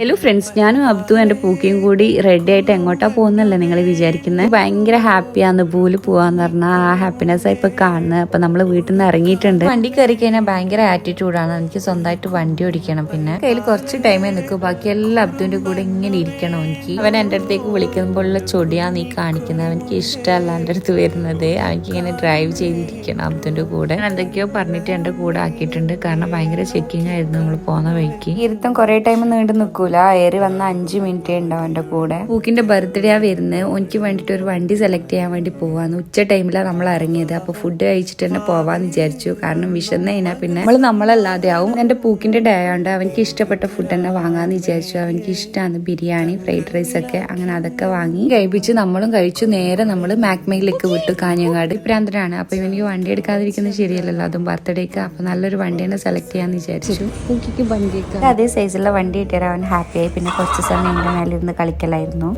Hello friends, ഞാനും അബ്ദു എൻ്റെ പൂക്കയും കൂടി റെഡി ആയിട്ട് എങ്ങോട്ടാ പോകുന്നല്ലേ നിങ്ങൾ വിചാരിക്കുന്നത്. ഭയങ്കര ഹാപ്പിയാന്ന് പൂല് പോവാന്ന് പറഞ്ഞാൽ ആ ഹാപ്പിനെസ് ഇപ്പൊ കാണുന്നത്. അപ്പൊ നമ്മൾ വീട്ടിൽ നിന്ന് ഇറങ്ങിയിട്ടുണ്ട്. വണ്ടി കയറി കഴിഞ്ഞാൽ ഭയങ്കര ആറ്റിറ്റ്യൂഡാണ്. എനിക്ക് സ്വന്തമായിട്ട് വണ്ടി ഓടിക്കണം. പിന്നെ കയ്യിൽ കുറച്ച് ടൈമേ നിൽക്കും, ബാക്കി എല്ലാം അബ്ദുവിന്റെ കൂടെ ഇങ്ങനെ ഇരിക്കണം. എനിക്ക് അവൻ എൻ്റെ അടുത്തേക്ക് വിളിക്കുമ്പോഴുള്ള ചൊടിയാണ് നീ കാണിക്കുന്നത്. അവനിക്ക് ഇഷ്ടമല്ല എൻ്റെ അടുത്ത് വരുന്നത്. അവനിക്ക് ഇങ്ങനെ ഡ്രൈവ് ചെയ്തിരിക്കണം അബ്ദുവിന്റെ കൂടെ. എന്തൊക്കെയോ പറഞ്ഞിട്ട് എൻ്റെ കൂടെ ആക്കിയിട്ടുണ്ട്. കാരണം ഭയങ്കര ചെക്കിംഗ് ആയിരുന്നു നമ്മൾ പോകുന്ന വഴിക്ക്. ഇരുത്തം കുറെ ടൈം നീണ്ടു നിൽക്കും. ഏറി വന്ന 5 മിനിറ്റേ ഉണ്ടാവും എൻ്റെ കൂടെ. പൂക്കിന്റെ ബർത്ത്ഡേ ആ വരുന്നത്. എനിക്ക് വേണ്ടിട്ട് ഒരു വണ്ടി സെലക്ട് ചെയ്യാൻ വേണ്ടി പോവാന്ന്. ഉച്ച ടൈമിലാണ് നമ്മൾ ഇറങ്ങിയത്. അപ്പൊ ഫുഡ് കഴിച്ചിട്ട് തന്നെ പോവാന്ന് വിചാരിച്ചു. കാരണം വിശന്ന് കഴിഞ്ഞാൽ പിന്നെ നമ്മളല്ലാതെ ആവും. എന്റെ പൂക്കിന്റെ ഡേ ആയതുകൊണ്ട് അവനിക്ക് ഇഷ്ടപ്പെട്ട ഫുഡ് തന്നെ വാങ്ങാന്ന് വിചാരിച്ചു. അവനിക്ക് ഇഷ്ടമാണ് ബിരിയാണി, ഫ്രൈഡ് റൈസ് ഒക്കെ. അങ്ങനെ അതൊക്കെ വാങ്ങി കഴിപ്പിച്ച് നമ്മളും കഴിച്ചു. നേരെ നമ്മൾ മാക്മയിലേക്ക് വിട്ടു. കാഞ്ഞങ്ങാട് പ്രാന്തനാണ്. അപ്പൊ ഇവനിക്ക് വണ്ടി എടുക്കാതിരിക്കുന്നത് ശരിയല്ലല്ലോ, അതും ബർത്ത്ഡേക്ക്. അപ്പൊ നല്ലൊരു വണ്ടി തന്നെ സെലക്ട് ചെയ്യാന്ന് വിചാരിച്ചു. പൂക്കിക്ക് വണ്ടിയൊക്കെ അതേ സൈസുള്ള വണ്ടി കിട്ടിയാൽ അവൻ ഹാപ്പിയായി. പിന്നെ കുറച്ച് സമയം എൻ്റെ മേലിരുന്ന് കളിക്കലായിരുന്നു.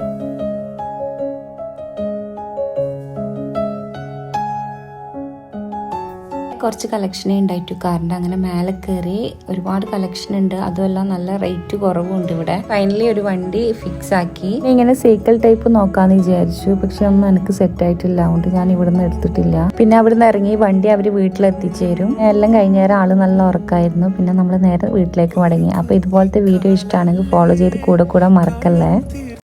കുറച്ച് കളക്ഷനേ ഉണ്ടായിട്ടു. കാറിൻ്റെ അങ്ങനെ മേലെ കയറി ഒരുപാട് കളക്ഷൻ ഉണ്ട്. അതുമെല്ലാം നല്ല റേറ്റ് കുറവുണ്ട് ഇവിടെ. ഫൈനലി ഒരു വണ്ടി ഫിക്സ് ആക്കി. ഇങ്ങനെ സൈക്കിൾ ടൈപ്പ് നോക്കാന്ന് വിചാരിച്ചു. പക്ഷെ ഒന്നും എനിക്ക് സെറ്റ് ആയിട്ടില്ല. അതുകൊണ്ട് ഞാൻ ഇവിടുന്ന് എടുത്തിട്ടില്ല. പിന്നെ അവിടുന്ന് ഇറങ്ങി വണ്ടി അവര് വീട്ടിലെത്തിച്ചേരും. എല്ലാം കഴിഞ്ഞേരം ആള് നല്ല ഉറക്കായിരുന്നു. പിന്നെ നമ്മൾ നേരെ വീട്ടിലേക്ക് മടങ്ങി. അപ്പൊ ഇതുപോലത്തെ വീഡിയോ ഇഷ്ടമാണെങ്കിൽ ഫോളോ ചെയ്ത് കൂടെ മറക്കല്ലേ.